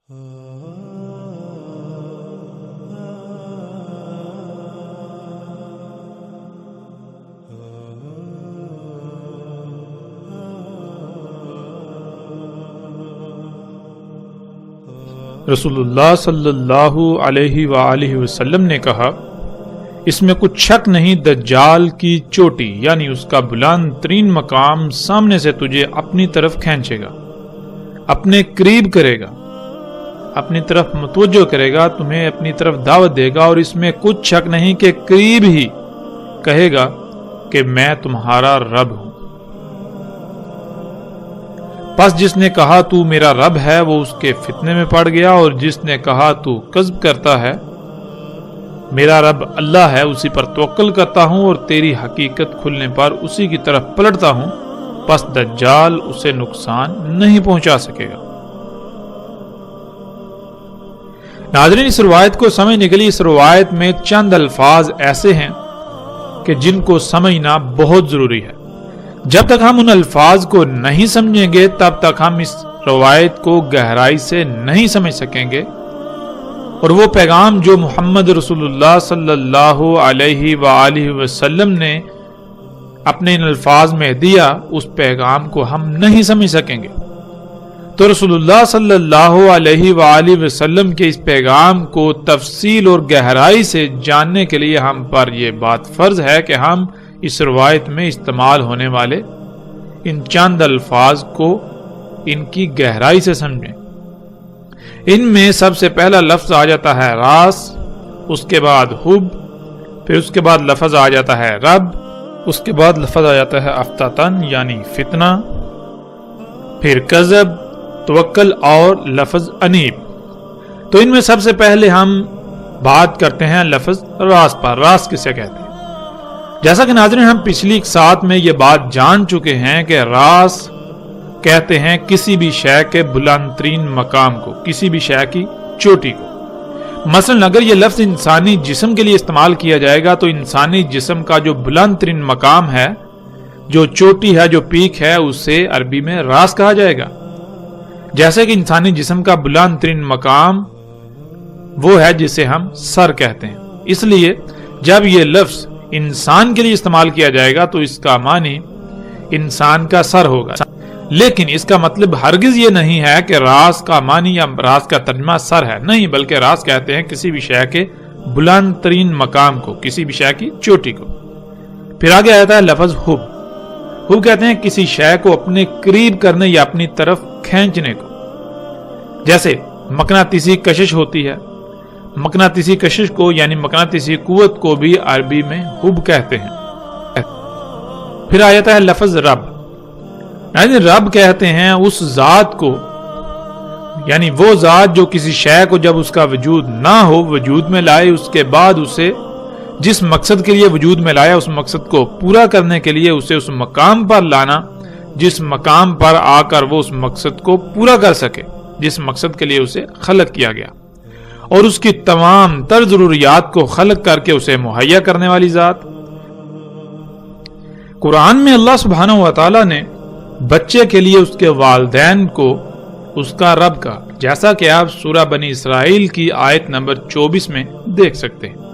رسول اللہ صلی اللہ علیہ وآلہ وسلم نے کہا، اس میں کچھ شک نہیں دجال کی چوٹی یعنی اس کا بلند ترین مقام سامنے سے تجھے اپنی طرف کھینچے گا، اپنے قریب کرے گا، اپنی طرف متوجہ کرے گا، تمہیں اپنی طرف دعوت دے گا، اور اس میں کچھ شک نہیں کہ قریب ہی کہے گا کہ میں تمہارا رب ہوں۔ پس جس نے کہا تو میرا رب ہے وہ اس کے فتنے میں پڑ گیا، اور جس نے کہا تو کذب کرتا ہے، میرا رب اللہ ہے، اسی پر توکل کرتا ہوں اور تیری حقیقت کھلنے پر اسی کی طرف پلٹتا ہوں، پس دجال اسے نقصان نہیں پہنچا سکے گا۔ ناظرین، اس روایت کو سمجھنے کے لیے اس روایت میں چند الفاظ ایسے ہیں کہ جن کو سمجھنا بہت ضروری ہے۔ جب تک ہم ان الفاظ کو نہیں سمجھیں گے تب تک ہم اس روایت کو گہرائی سے نہیں سمجھ سکیں گے، اور وہ پیغام جو محمد رسول اللہ صلی اللہ علیہ وآلہ وسلم نے اپنے ان الفاظ میں دیا، اس پیغام کو ہم نہیں سمجھ سکیں گے۔ تو رسول اللہ صلی اللہ علیہ وآلہ وسلم کے اس پیغام کو تفصیل اور گہرائی سے جاننے کے لیے ہم پر یہ بات فرض ہے کہ ہم اس روایت میں استعمال ہونے والے ان چند الفاظ کو ان کی گہرائی سے سمجھیں۔ ان میں سب سے پہلا لفظ آ جاتا ہے راس، اس کے بعد حب، پھر اس کے بعد لفظ آ جاتا ہے رب، اس کے بعد لفظ آ جاتا ہے افتتن یعنی فتنہ، پھر کذب، توکل اور لفظ انیب۔ تو ان میں سب سے پہلے ہم بات کرتے ہیں لفظ راس پر۔ راس کسے کہتے ہیں؟ جیسا کہ ناظرین ہم پچھلی ساتھ میں یہ بات جان چکے ہیں کہ راس کہتے ہیں کسی بھی شے کے بلند ترین مقام کو، کسی بھی شے کی چوٹی کو۔ مثلا اگر یہ لفظ انسانی جسم کے لیے استعمال کیا جائے گا تو انسانی جسم کا جو بلند ترین مقام ہے، جو چوٹی ہے، جو پیک ہے، اسے عربی میں راس کہا جائے گا۔ جیسے کہ انسانی جسم کا بلند ترین مقام وہ ہے جسے ہم سر کہتے ہیں۔ اس لیے جب یہ لفظ انسان کے لیے استعمال کیا جائے گا تو اس کا معنی انسان کا سر ہوگا، لیکن اس کا مطلب ہرگز یہ نہیں ہے کہ راس کا معنی یا راس کا ترجمہ سر ہے، نہیں، بلکہ راس کہتے ہیں کسی بھی شے کے بلند ترین مقام کو، کسی بھی شے کی چوٹی کو۔ پھر آگے آتا ہے لفظ حب۔ حب کہتے ہیں کسی شے کو اپنے قریب کرنے یا اپنی طرف کھینچنے کو۔ جیسے مقناطیسی کشش ہوتی ہے، مقناطیسی کشش کو یعنی مقناطیسی قوت کو بھی عربی میں حب کہتے ہیں۔ پھر آ جاتا ہے لفظ رب۔ یعنی رب کہتے ہیں اس ذات کو، یعنی وہ ذات جو کسی شے کو جب اس کا وجود نہ ہو وجود میں لائے، اس کے بعد اسے جس مقصد کے لیے وجود میں لایا اس مقصد کو پورا کرنے کے لیے اسے اس مقام پر لانا جس مقام پر آ کر وہ اس مقصد کو پورا کر سکے جس مقصد کے لیے اسے خلق کیا گیا، اور اس کی تمام تر ضروریات کو خلق کر کے اسے مہیا کرنے والی ذات۔ قرآن میں اللہ سبحانہ و تعالی نے بچے کے لیے اس کے والدین کو اس کا رب کہا، جیسا کہ آپ سورہ بنی اسرائیل کی آیت نمبر 24 میں دیکھ سکتے ہیں،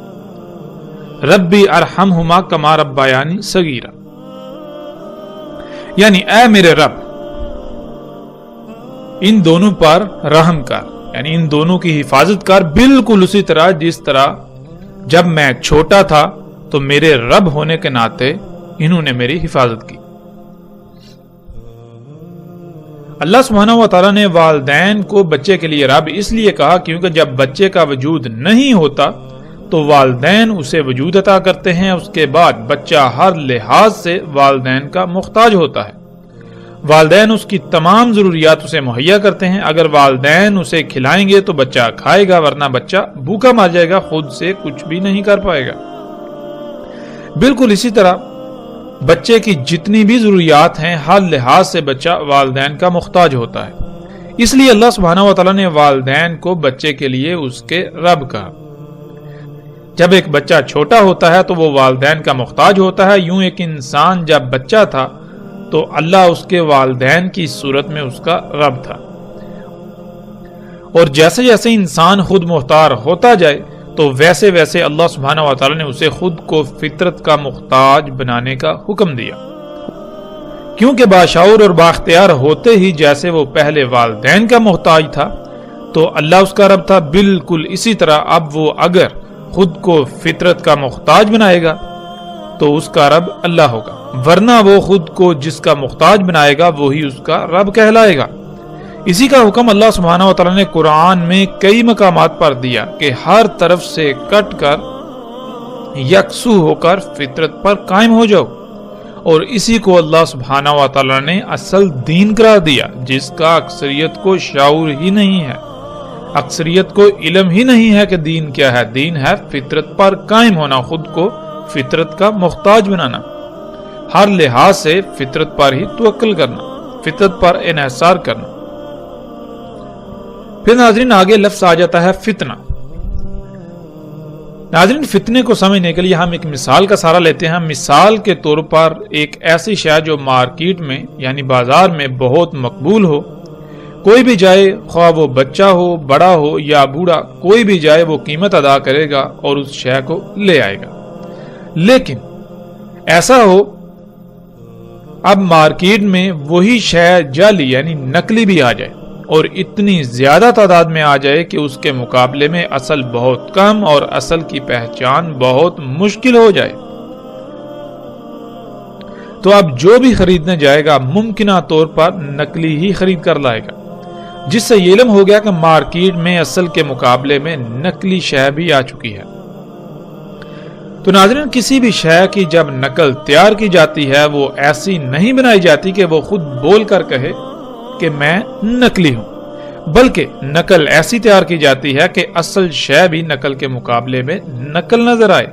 ربی ارحمہما کما ربیانی صغیرا، یعنی اے میرے رب ان دونوں پر رحم کر، یعنی ان دونوں کی حفاظت کر، بالکل اسی طرح جس طرح جب میں چھوٹا تھا تو میرے رب ہونے کے ناطے انہوں نے میری حفاظت کی۔ اللہ سبحانہ و تعالیٰ نے والدین کو بچے کے لیے رب اس لیے کہا کیونکہ جب بچے کا وجود نہیں ہوتا تو والدین اسے وجود عطا کرتے ہیں، اس کے بعد بچہ ہر لحاظ سے والدین کا محتاج ہوتا ہے، والدین اس کی تمام ضروریات اسے مہیا کرتے ہیں۔ اگر والدین اسے کھلائیں گے تو بچہ کھائے گا، ورنہ بچہ بھوکا مر جائے گا، خود سے کچھ بھی نہیں کر پائے گا۔ بالکل اسی طرح بچے کی جتنی بھی ضروریات ہیں ہر لحاظ سے بچہ والدین کا محتاج ہوتا ہے، اس لیے اللہ سبحانہ و تعالیٰ نے والدین کو بچے کے لیے اس کے رب کہا۔ جب ایک بچہ چھوٹا ہوتا ہے تو وہ والدین کا محتاج ہوتا ہے، یوں ایک انسان جب بچہ تھا تو اللہ اس کے والدین کی صورت میں اس کا رب تھا، اور جیسے جیسے انسان خود مختار ہوتا جائے تو ویسے ویسے اللہ سبحانہ و تعالی نے اسے خود کو فطرت کا محتاج بنانے کا حکم دیا، کیونکہ باشعور اور بااختیار ہوتے ہی جیسے وہ پہلے والدین کا محتاج تھا تو اللہ اس کا رب تھا، بالکل اسی طرح اب وہ اگر خود کو فطرت کا محتاج بنائے گا تو اس کا رب اللہ ہوگا، ورنہ وہ خود کو جس کا محتاج بنائے گا وہی اس کا رب کہلائے گا۔ اسی کا حکم اللہ سبحانہ و تعالی نے قرآن میں کئی مقامات پر دیا کہ ہر طرف سے کٹ کر یکسو ہو کر فطرت پر قائم ہو جاؤ، اور اسی کو اللہ سبحانہ و تعالی نے اصل دین قرار دیا، جس کا اکثریت کو شعور ہی نہیں ہے، اکثریت کو علم ہی نہیں ہے کہ دین کیا ہے۔ دین ہے فطرت پر قائم ہونا، خود کو فطرت کا محتاج بنانا، ہر لحاظ سے فطرت پر ہی توکل کرنا، فطرت پر انحصار کرنا۔ پھر ناظرین آگے لفظ آ جاتا ہے فتنہ۔ ناظرین فتنے کو سمجھنے کے لیے ہم ایک مثال کا سہارا لیتے ہیں۔ مثال کے طور پر ایک ایسی شے جو مارکیٹ میں یعنی بازار میں بہت مقبول ہو، کوئی بھی جائے، خواہ وہ بچہ ہو، بڑا ہو یا بوڑھا، کوئی بھی جائے وہ قیمت ادا کرے گا اور اس شے کو لے آئے گا۔ لیکن ایسا ہو اب مارکیٹ میں وہی شے جعلی یعنی نقلی بھی آ جائے اور اتنی زیادہ تعداد میں آ جائے کہ اس کے مقابلے میں اصل بہت کم اور اصل کی پہچان بہت مشکل ہو جائے، تو اب جو بھی خریدنے جائے گا ممکنہ طور پر نقلی ہی خرید کر لائے گا، جس سے یہ علم ہو گیا کہ مارکیٹ میں اصل کے مقابلے میں نقلی شے بھی آ چکی ہے۔ تو ناظرین کسی بھی شے کی جب نقل تیار کی جاتی ہے وہ ایسی نہیں بنائی جاتی کہ وہ خود بول کر کہے کہ میں نقلی ہوں، بلکہ نقل ایسی تیار کی جاتی ہے کہ اصل شے بھی نقل کے مقابلے میں نقل نظر آئے۔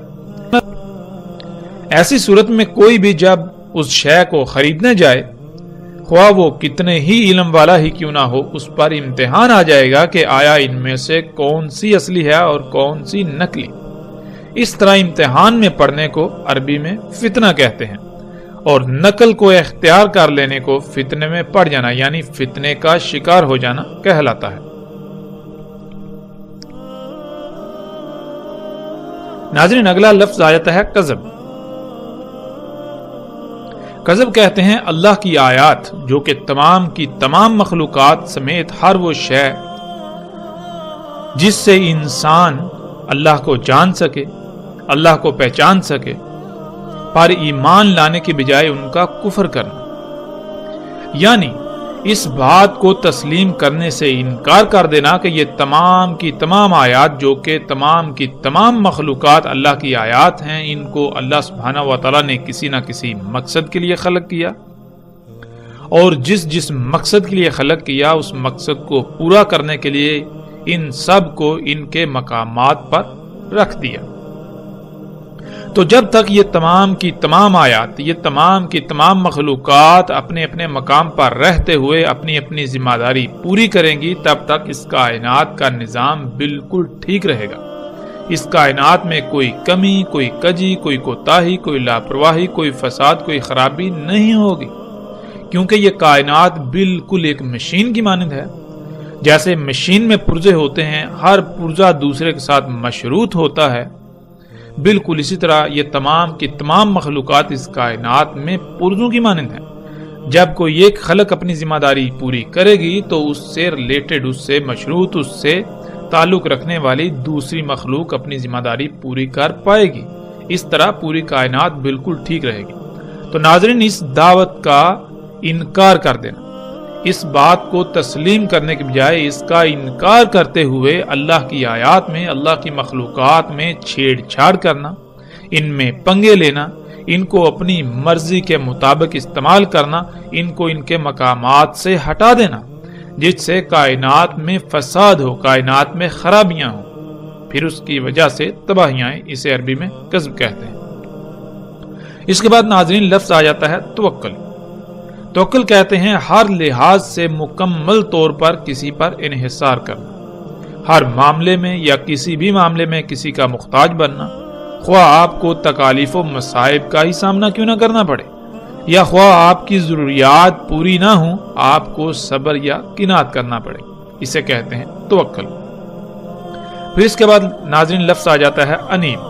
ایسی صورت میں کوئی بھی جب اس شے کو خریدنے جائے، خواہ وہ کتنے ہی علم والا ہی کیوں نہ ہو، اس پر امتحان آ جائے گا کہ آیا ان میں سے کون سی اصلی ہے اور کون سی نقلی۔ اس طرح امتحان میں پڑھنے کو عربی میں فتنہ کہتے ہیں، اور نقل کو اختیار کر لینے کو فتنے میں پڑ جانا یعنی فتنے کا شکار ہو جانا کہلاتا ہے۔ ناظرین اگلا لفظ آ جاتا ہے کذب۔ کذب کہتے ہیں اللہ کی آیات جو کہ تمام کی تمام مخلوقات سمیت ہر وہ شے جس سے انسان اللہ کو جان سکے، اللہ کو پہچان سکے، پر ایمان لانے کی بجائے ان کا کفر کرنا، یعنی اس بات کو تسلیم کرنے سے انکار کر دینا کہ یہ تمام کی تمام آیات جو کہ تمام کی تمام مخلوقات اللہ کی آیات ہیں، ان کو اللہ سبحانہ و تعالی نے کسی نہ کسی مقصد کے لیے خلق کیا، اور جس مقصد کے لیے خلق کیا اس مقصد کو پورا کرنے کے لیے ان سب کو ان کے مقامات پر رکھ دیا۔ تو جب تک یہ تمام کی تمام آیات، یہ تمام کی تمام مخلوقات اپنے اپنے مقام پر رہتے ہوئے اپنی اپنی ذمہ داری پوری کریں گی، تب تک اس کائنات کا نظام بالکل ٹھیک رہے گا۔ اس کائنات میں کوئی کمی، کوئی کجی، کوئی کوتاہی، کوئی لاپرواہی، کوئی فساد، کوئی خرابی نہیں ہوگی، کیونکہ یہ کائنات بالکل ایک مشین کی مانند ہے۔ جیسے مشین میں پرزے ہوتے ہیں، ہر پرزہ دوسرے کے ساتھ مشروط ہوتا ہے، بالکل اسی طرح یہ تمام کی تمام مخلوقات اس کائنات میں پرزوں کی مانند ہیں۔ جب کوئی ایک خلق اپنی ذمہ داری پوری کرے گی تو اس سے ریلیٹڈ، اس سے مشروط، اس سے تعلق رکھنے والی دوسری مخلوق اپنی ذمہ داری پوری کر پائے گی۔ اس طرح پوری کائنات بالکل ٹھیک رہے گی۔ تو ناظرین اس دعوت کا انکار کر دینا، اس بات کو تسلیم کرنے کے بجائے اس کا انکار کرتے ہوئے اللہ کی آیات میں، اللہ کی مخلوقات میں چھیڑ چھاڑ کرنا، ان میں پنگے لینا، ان کو اپنی مرضی کے مطابق استعمال کرنا، ان کو ان کے مقامات سے ہٹا دینا، جس سے کائنات میں فساد ہو، کائنات میں خرابیاں ہوں، پھر اس کی وجہ سے تباہیاں، اسے عربی میں کذب کہتے ہیں۔ اس کے بعد ناظرین لفظ آ جاتا ہے توکل۔ توکل کہتے ہیں ہر لحاظ سے مکمل طور پر کسی پر انحصار کرنا، ہر معاملے میں یا کسی بھی معاملے میں کسی کا محتاج بننا، خواہ آپ کو تکالیف و مصائب کا ہی سامنا کیوں نہ کرنا پڑے، یا خواہ آپ کی ضروریات پوری نہ ہوں، آپ کو صبر یا قناعت کرنا پڑے، اسے کہتے ہیں توکل۔ پھر اس کے بعد ناظرین لفظ آ جاتا ہے انیب۔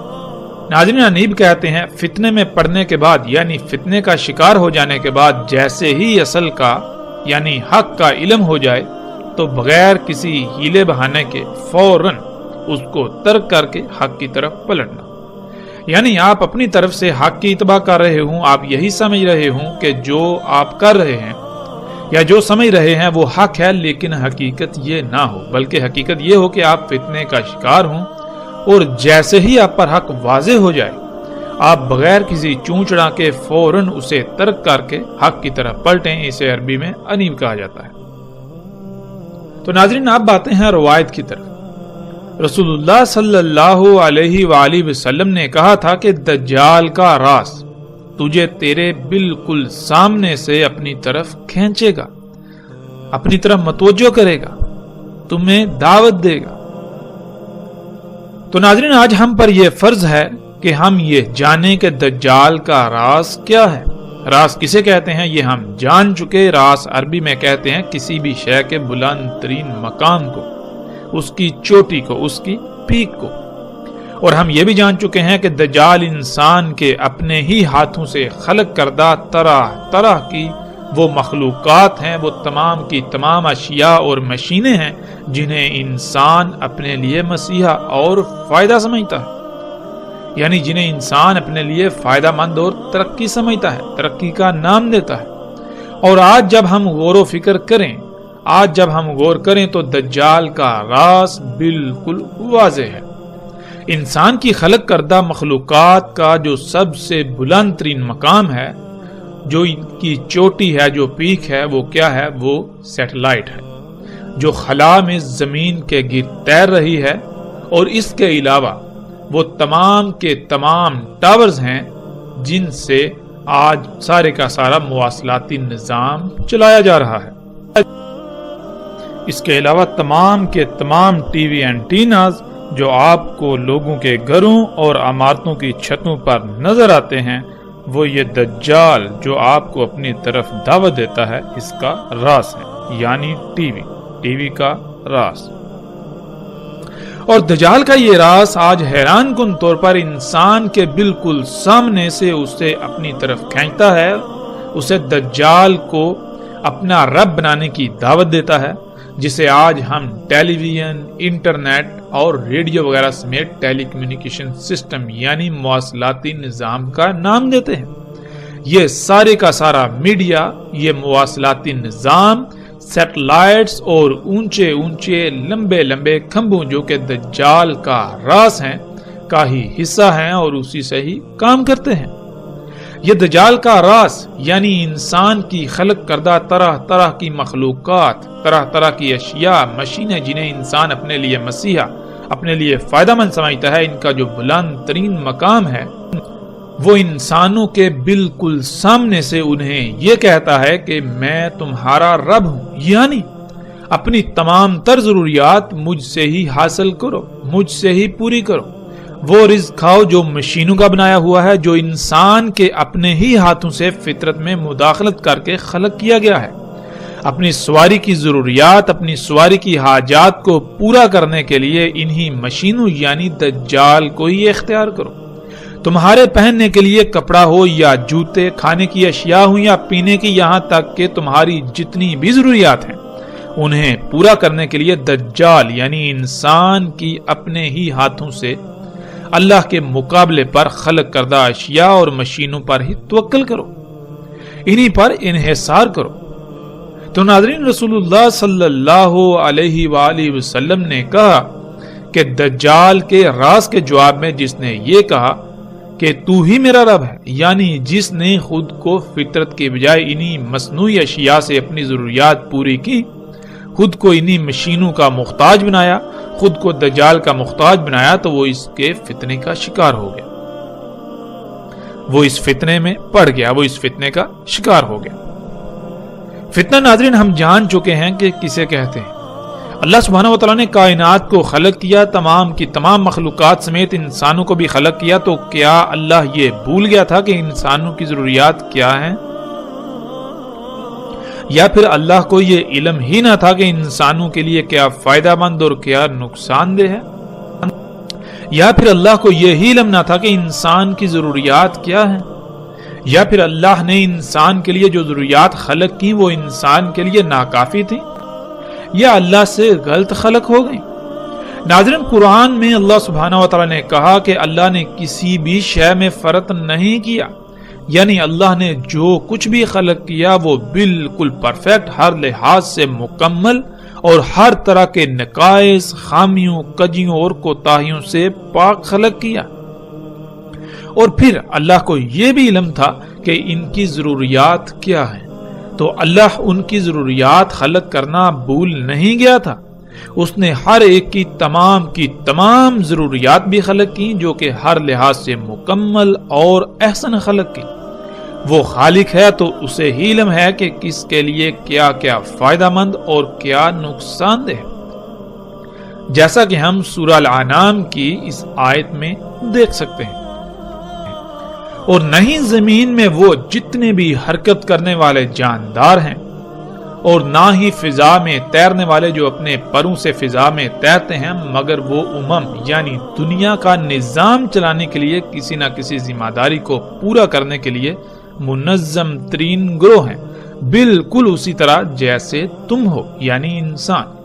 ناظرین انیب کہتے ہیں فتنے میں پڑنے کے بعد یعنی فتنے کا شکار ہو جانے کے بعد جیسے ہی اصل کا یعنی حق کا علم ہو جائے تو بغیر کسی ہیلے بہانے کے فوراً اس کو ترک کر کے حق کی طرف پلٹنا۔ یعنی آپ اپنی طرف سے حق کی اتباع کر رہے ہوں، آپ یہی سمجھ رہے ہوں کہ جو آپ کر رہے ہیں یا جو سمجھ رہے ہیں وہ حق ہے، لیکن حقیقت یہ نہ ہو، بلکہ حقیقت یہ ہو کہ آپ فتنے کا شکار ہوں اور جیسے ہی آپ پر حق واضح ہو جائے آپ بغیر کسی چونچڑا کے فوراً اسے ترک کر کے حق کی طرف پلٹیں۔ اسے عربی میں انیب کہا جاتا ہے۔ تو ناظرین اب آتے ہیں روایت کی طرف۔ رسول اللہ صلی اللہ علیہ وآلہ وسلم نے کہا تھا کہ دجال کا راز تجھے تیرے بالکل سامنے سے اپنی طرف کھینچے گا، اپنی طرف متوجہ کرے گا، تمہیں دعوت دے گا۔ تو ناظرین آج ہم پر یہ فرض ہے کہ ہم یہ جانیں کہ دجال کا راز کیا ہے۔ راز کسے کہتے ہیں یہ ہم جان چکے۔ راز عربی میں کہتے ہیں کسی بھی شے کے بلند ترین مقام کو، اس کی چوٹی کو، اس کی پیک کو۔ اور ہم یہ بھی جان چکے ہیں کہ دجال انسان کے اپنے ہی ہاتھوں سے خلق کردہ طرح طرح کی وہ مخلوقات ہیں، وہ تمام کی تمام اشیاء اور مشینیں ہیں جنہیں انسان اپنے لیے مسیحا اور فائدہ سمجھتا ہے، یعنی جنہیں انسان اپنے لیے فائدہ مند اور ترقی سمجھتا ہے، ترقی کا نام دیتا ہے۔ اور آج جب ہم غور و فکر کریں، آج جب ہم غور کریں تو دجال کا راز بالکل واضح ہے۔ انسان کی خلق کردہ مخلوقات کا جو سب سے بلند ترین مقام ہے، جو ان کی چوٹی ہے، جو پیک ہے، وہ کیا ہے؟ وہ سیٹلائٹ ہے جو خلا میں زمین کے گرد تیر رہی ہے، اور اس کے علاوہ وہ تمام کے تمام ٹاورز ہیں جن سے آج سارے کا سارا مواصلاتی نظام چلایا جا رہا ہے۔ اس کے علاوہ تمام کے تمام ٹی وی اینٹیناز جو آپ کو لوگوں کے گھروں اور عمارتوں کی چھتوں پر نظر آتے ہیں، وہ یہ دجال جو آپ کو اپنی طرف دعوت دیتا ہے اس کا راز ہے، یعنی ٹی وی کا راز۔ اور دجال کا یہ راز آج حیران کن طور پر انسان کے بالکل سامنے سے اسے اپنی طرف کھینچتا ہے، اسے دجال کو اپنا رب بنانے کی دعوت دیتا ہے، جسے آج ہم ٹیلی ویژن، انٹرنیٹ اور ریڈیو وغیرہ سمیت ٹیلی کمیونیکیشن سسٹم یعنی مواصلاتی نظام کا نام دیتے ہیں۔ یہ سارے کا سارا میڈیا، یہ مواصلاتی نظام، سیٹلائٹس اور اونچے اونچے لمبے لمبے کھمبوں جو کہ دجال کا راز ہیں کا ہی حصہ ہیں اور اسی سے ہی کام کرتے ہیں۔ یہ دجال کا راز یعنی انسان کی خلق کردہ طرح طرح کی مخلوقات، طرح طرح کی اشیاء، مشینیں جنہیں انسان اپنے لیے مسیحا، اپنے لیے فائدہ مند سمجھتا ہے، ان کا جو بلند ترین مقام ہے وہ انسانوں کے بالکل سامنے سے انہیں یہ کہتا ہے کہ میں تمہارا رب ہوں، یعنی اپنی تمام تر ضروریات مجھ سے ہی حاصل کرو، مجھ سے ہی پوری کرو۔ وہ رزق کھاؤ جو مشینوں کا بنایا ہوا ہے، جو انسان کے اپنے ہی ہاتھوں سے فطرت میں مداخلت کر کے خلق کیا گیا ہے۔ اپنی سواری کی ضروریات، اپنی سواری کی حاجات کو پورا کرنے کے لیے انہی مشینوں یعنی دجال کو ہی اختیار کرو۔ تمہارے پہننے کے لیے کپڑا ہو یا جوتے، کھانے کی اشیاء ہوں یا پینے کی، یہاں تک کہ تمہاری جتنی بھی ضروریات ہیں انہیں پورا کرنے کے لیے دجال یعنی انسان کی اپنے ہی ہاتھوں سے اللہ کے مقابلے پر خلق کردہ اشیاء اور مشینوں پر ہی توکل کرو، انہی پر انحصار کرو۔ تو ناظرین رسول اللہ صلی اللہ علیہ وآلہ وسلم نے کہا کہ دجال کے راز کے جواب میں جس نے یہ کہا کہ تو ہی میرا رب ہے، یعنی جس نے خود کو فطرت کے بجائے انہی مصنوعی اشیاء سے اپنی ضروریات پوری کی، خود کو انہی مشینوں کا محتاج بنایا، خود کو دجال کا محتاج بنایا، تو وہ اس کے فتنے کا شکار ہو گیا، وہ اس فتنے میں پڑ گیا، وہ اس فتنے کا شکار ہو گیا۔ فتنہ ناظرین ہم جان چکے ہیں کہ کسے کہتے ہیں۔ اللہ سبحانہ وتعالی نے کائنات کو خلق کیا، تمام کی تمام مخلوقات سمیت انسانوں کو بھی خلق کیا، تو کیا اللہ یہ بھول گیا تھا کہ انسانوں کی ضروریات کیا ہیں؟ یا پھر اللہ کو یہ علم ہی نہ تھا کہ انسانوں کے لیے کیا فائدہ مند اور کیا نقصان دہ ہے؟ یا پھر اللہ کو یہی علم نہ تھا کہ انسان کی ضروریات کیا ہیں؟ یا پھر اللہ نے انسان کے لیے جو ضروریات خلق کی وہ انسان کے لیے ناکافی تھی، یا اللہ سے غلط خلق ہو گئی؟ ناظرین، قرآن میں اللہ سبحانہ و تعالی نے کہا کہ اللہ نے کسی بھی شے میں فرق نہیں کیا، یعنی اللہ نے جو کچھ بھی خلق کیا وہ بالکل پرفیکٹ، ہر لحاظ سے مکمل اور ہر طرح کے نقائص، خامیوں، کجیوں اور کوتاہیوں سے پاک خلق کیا۔ اور پھر اللہ کو یہ بھی علم تھا کہ ان کی ضروریات کیا ہیں، تو اللہ ان کی ضروریات خلق کرنا بھول نہیں گیا تھا۔ اس نے ہر ایک کی تمام ضروریات بھی خلق کی، جو کہ ہر لحاظ سے مکمل اور احسن خلق کی۔ وہ خالق ہے تو اسے ہی علم ہے کہ کس کے لیے کیا کیا فائدہ مند اور کیا نقصان دہ، جیسا کہ ہم سورہ الانعام کی اس آیت میں دیکھ سکتے ہیں۔ اور نہیں زمین میں وہ جتنے بھی حرکت کرنے والے جاندار ہیں، اور نہ ہی فضا میں تیرنے والے جو اپنے پروں سے فضا میں تیرتے ہیں، مگر وہ یعنی دنیا کا نظام چلانے کے لیے کسی نہ کسی ذمہ داری کو پورا کرنے کے لیے منظم ترین گروہ ہیں، بالکل اسی طرح جیسے تم ہو، یعنی انسان۔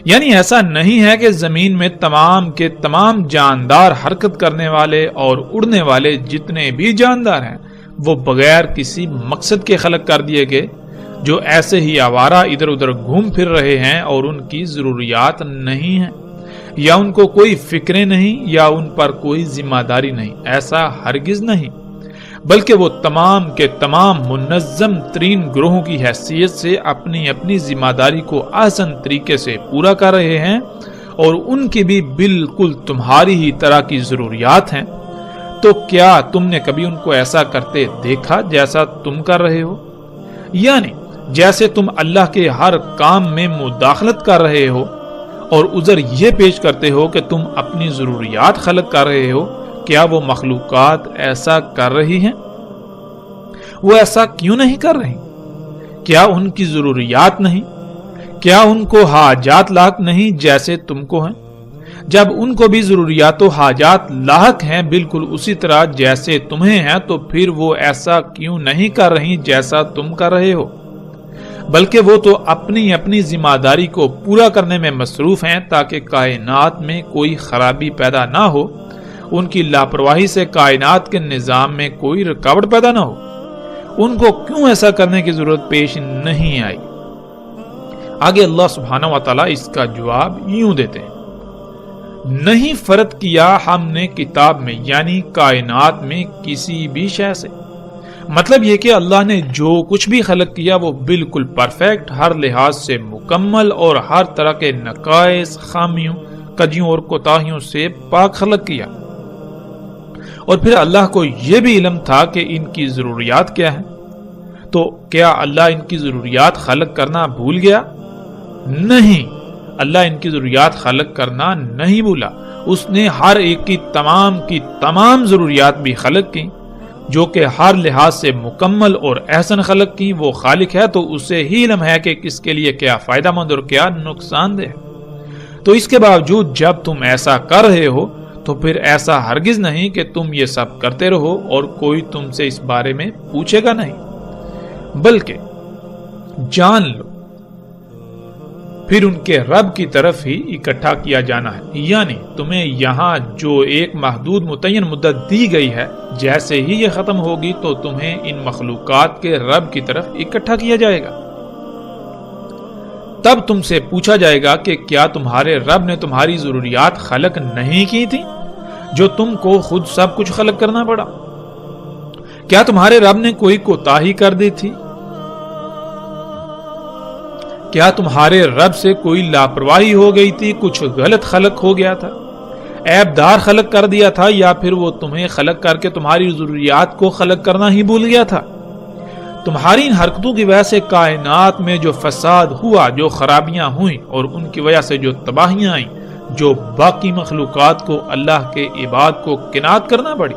یعنی ایسا نہیں ہے کہ زمین میں تمام کے تمام جاندار، حرکت کرنے والے اور اڑنے والے جتنے بھی جاندار ہیں وہ بغیر کسی مقصد کے خلق کر دیے گئے، جو ایسے ہی آوارہ ادھر ادھر گھوم پھر رہے ہیں اور ان کی ضروریات نہیں ہیں، یا ان کو کوئی فکریں نہیں، یا ان پر کوئی ذمہ داری نہیں۔ ایسا ہرگز نہیں، بلکہ وہ تمام کے تمام منظم ترین گروہوں کی حیثیت سے اپنی اپنی ذمہ داری کو آسان طریقے سے پورا کر رہے ہیں، اور ان کی بھی بالکل تمہاری ہی طرح کی ضروریات ہیں۔ تو کیا تم نے کبھی ان کو ایسا کرتے دیکھا جیسا تم کر رہے ہو؟ یعنی جیسے تم اللہ کے ہر کام میں مداخلت کر رہے ہو اور عذر یہ پیش کرتے ہو کہ تم اپنی ضروریات خلق کر رہے ہو، کیا وہ مخلوقات ایسا کر رہی ہیں؟ وہ ایسا کیوں نہیں کر رہی؟ کیا ان کی ضروریات نہیں؟ کیا ان کو حاجات لاحق نہیں جیسے تم کو ہیں؟ جب ان کو بھی ضروریات و حاجات لاحق ہیں بالکل اسی طرح جیسے تمہیں ہیں، تو پھر وہ ایسا کیوں نہیں کر رہی جیسا تم کر رہے ہو؟ بلکہ وہ تو اپنی ذمہ داری کو پورا کرنے میں مصروف ہیں تاکہ کائنات میں کوئی خرابی پیدا نہ ہو، ان کی لاپرواہی سے کائنات کے نظام میں کوئی رکاوٹ پیدا نہ ہو۔ ان کو کیوں ایسا کرنے کی ضرورت پیش نہیں آئی؟ آگے اللہ سبحانہ و تعالیٰ اس کا جواب یوں دیتے ہیں، نہیں فرض کیا ہم نے کتاب میں، یعنی کائنات میں کسی بھی شے سے۔ مطلب یہ کہ اللہ نے جو کچھ بھی خلق کیا وہ بالکل پرفیکٹ، ہر لحاظ سے مکمل اور ہر طرح کے نقائص، خامیوں، کجیوں اور کوتاہیوں سے پاک خلق کیا۔ اور پھر اللہ کو یہ بھی علم تھا کہ ان کی ضروریات کیا ہیں۔ تو کیا اللہ ان کی ضروریات خلق کرنا بھول گیا؟ نہیں، اللہ ان کی ضروریات خلق کرنا نہیں بھولا۔ اس نے ہر ایک کی تمام ضروریات بھی خلق کی، جو کہ ہر لحاظ سے مکمل اور احسن خلق کی۔ وہ خالق ہے تو اسے ہی علم ہے کہ کس کے لیے کیا فائدہ مند اور کیا نقصان دہ۔ تو اس کے باوجود جب تم ایسا کر رہے ہو تو پھر ایسا ہرگز نہیں کہ تم یہ سب کرتے رہو اور کوئی تم سے اس بارے میں پوچھے گا نہیں، بلکہ جان لو پھر ان کے رب کی طرف ہی اکٹھا کیا جانا ہے۔ یعنی تمہیں یہاں جو ایک محدود متعین مدت دی گئی ہے، جیسے ہی یہ ختم ہوگی تو تمہیں ان مخلوقات کے رب کی طرف اکٹھا کیا جائے گا۔ تب تم سے پوچھا جائے گا کہ کیا تمہارے رب نے تمہاری ضروریات خلق نہیں کی تھی، جو تم کو خود سب کچھ خلق کرنا پڑا؟ کیا تمہارے رب نے کوئی کوتاہی کر دی تھی؟ کیا تمہارے رب سے کوئی لاپرواہی ہو گئی تھی، کچھ غلط خلق ہو گیا تھا، عیب دار خلق کر دیا تھا، یا پھر وہ تمہیں خلق کر کے تمہاری ضروریات کو خلق کرنا ہی بھول گیا تھا؟ تمہاری ان حرکتوں کی وجہ سے کائنات میں جو فساد ہوا، جو خرابیاں ہوئیں اور ان کی وجہ سے جو تباہیاں آئیں، جو باقی مخلوقات کو، اللہ کے عباد کو کنات کرنا پڑی،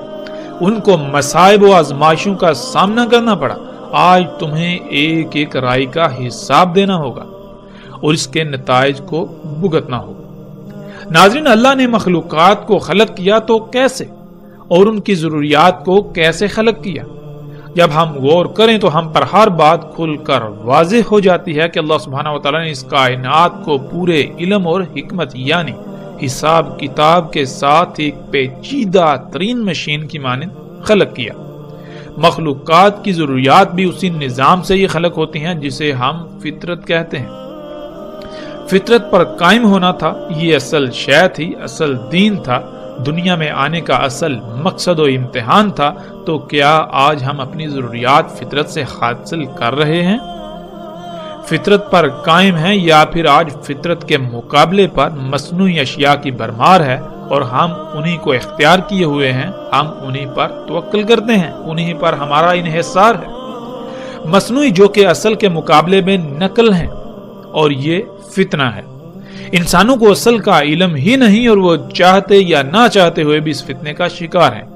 ان کو مصائب و آزمائشوں کا سامنا کرنا پڑا، آج تمہیں ایک ایک رائے کا حساب دینا ہوگا اور اس کے نتائج کو بھگتنا ہوگا۔ ناظرین، اللہ نے مخلوقات کو خلق کیا تو کیسے اور ان کی ضروریات کو کیسے خلق کیا؟ جب ہم غور کریں تو ہم پر ہر بات کھل کر واضح ہو جاتی ہے کہ اللہ سبحانہ و تعالیٰ نے اس کائنات کو پورے علم اور حکمت یعنی حساب کتاب کے ساتھ ایک پیچیدہ ترین مشین کی مانند خلق کیا۔ مخلوقات کی ضروریات بھی اسی نظام سے یہ خلق ہوتی ہیں جسے ہم فطرت کہتے ہیں۔ فطرت پر قائم ہونا تھا، یہ اصل شے تھی، اصل دین تھا، دنیا میں آنے کا اصل مقصد و امتحان تھا۔ تو کیا آج ہم اپنی ضروریات فطرت سے حاصل کر رہے ہیں؟ فطرت پر قائم ہیں یا پھر آج فطرت کے مقابلے پر مصنوعی اشیاء کی بھرمار ہے اور ہم انہی کو اختیار کیے ہوئے ہیں، ہم انہی پر توکل کرتے ہیں، انہی پر ہمارا انحصار ہے۔ مصنوعی جو کہ اصل کے مقابلے میں نقل ہیں، اور یہ فتنہ ہے۔ انسانوں کو اصل کا علم ہی نہیں اور وہ چاہتے یا نہ چاہتے ہوئے بھی اس فتنے کا شکار ہیں۔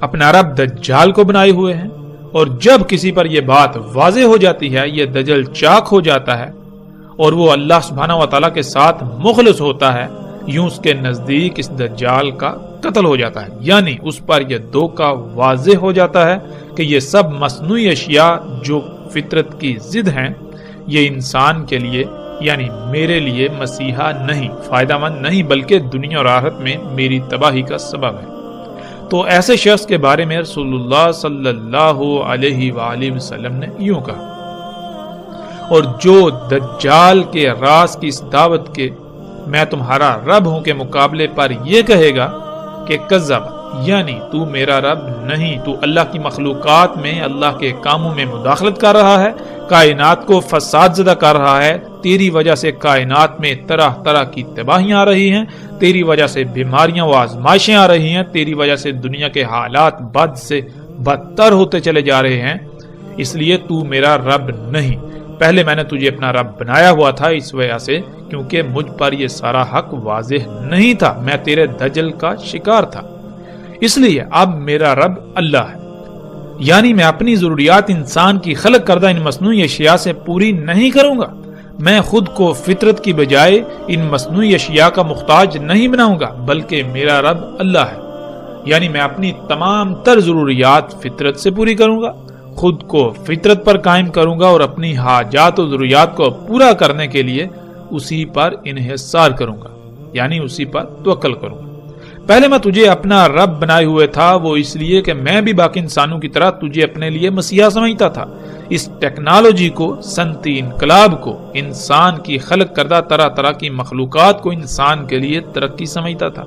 اپنا رب دجال کو بنائے ہوئے ہیں، اور جب کسی پر یہ بات واضح ہو جاتی ہے، یہ دجل چاک ہو جاتا ہے اور وہ اللہ سبحانہ و تعالیٰ کے ساتھ مخلص ہوتا ہے، یوں اس کے نزدیک اس دجال کا قتل ہو جاتا ہے، یعنی اس پر یہ دھوکہ واضح ہو جاتا ہے کہ یہ سب مصنوعی اشیاء جو فطرت کی ضد ہیں، یہ انسان کے لیے یعنی میرے لیے مسیحا نہیں، فائدہ مند نہیں، بلکہ دنیا اور آخرت میں میری تباہی کا سبب ہے۔ تو ایسے شخص کے بارے میں رسول اللہ صلی اللہ علیہ وآلہ وسلم نے یوں کہا، اور جو دجال کے راز کی اس دعوت کے میں تمہارا رب ہوں کے مقابلے پر یہ کہے گا کہ کذب، یعنی تو میرا رب نہیں، تو اللہ کی مخلوقات میں اللہ کے کاموں میں مداخلت کر رہا ہے، کائنات کو فساد زدہ کر رہا ہے، تیری وجہ سے کائنات میں طرح طرح کی تباہیاں آ رہی ہیں، تیری وجہ سے بیماریاں و آزمائشیں آ رہی ہیں، تیری وجہ سے دنیا کے حالات بد سے بدتر ہوتے چلے جا رہے ہیں، اس لیے تو میرا رب نہیں۔ پہلے میں نے تجھے اپنا رب بنایا ہوا تھا اس وجہ سے کیونکہ مجھ پر یہ سارا حق واضح نہیں تھا، میں تیرے دجل کا شکار تھا، اس لیے اب میرا رب اللہ ہے، یعنی میں اپنی ضروریات انسان کی خلق کردہ ان مصنوعی اشیاء سے پوری نہیں کروں گا، میں خود کو فطرت کی بجائے ان مصنوعی اشیاء کا محتاج نہیں بناؤں گا، بلکہ میرا رب اللہ ہے، یعنی میں اپنی تمام تر ضروریات فطرت سے پوری کروں گا، خود کو فطرت پر قائم کروں گا اور اپنی حاجات و ضروریات کو پورا کرنے کے لیے اسی پر انحصار کروں گا، یعنی اسی پر توکل کروں گا۔ پہلے میں تجھے اپنا رب بنائے ہوئے تھا، وہ اس لیے کہ میں بھی باقی انسانوں کی طرح تجھے اپنے لیے مسیحا سمجھتا تھا، اس ٹیکنالوجی کو، صنعتی انقلاب کو، انسان کی خلق کردہ طرح طرح کی مخلوقات کو انسان کے لیے ترقی سمجھتا تھا،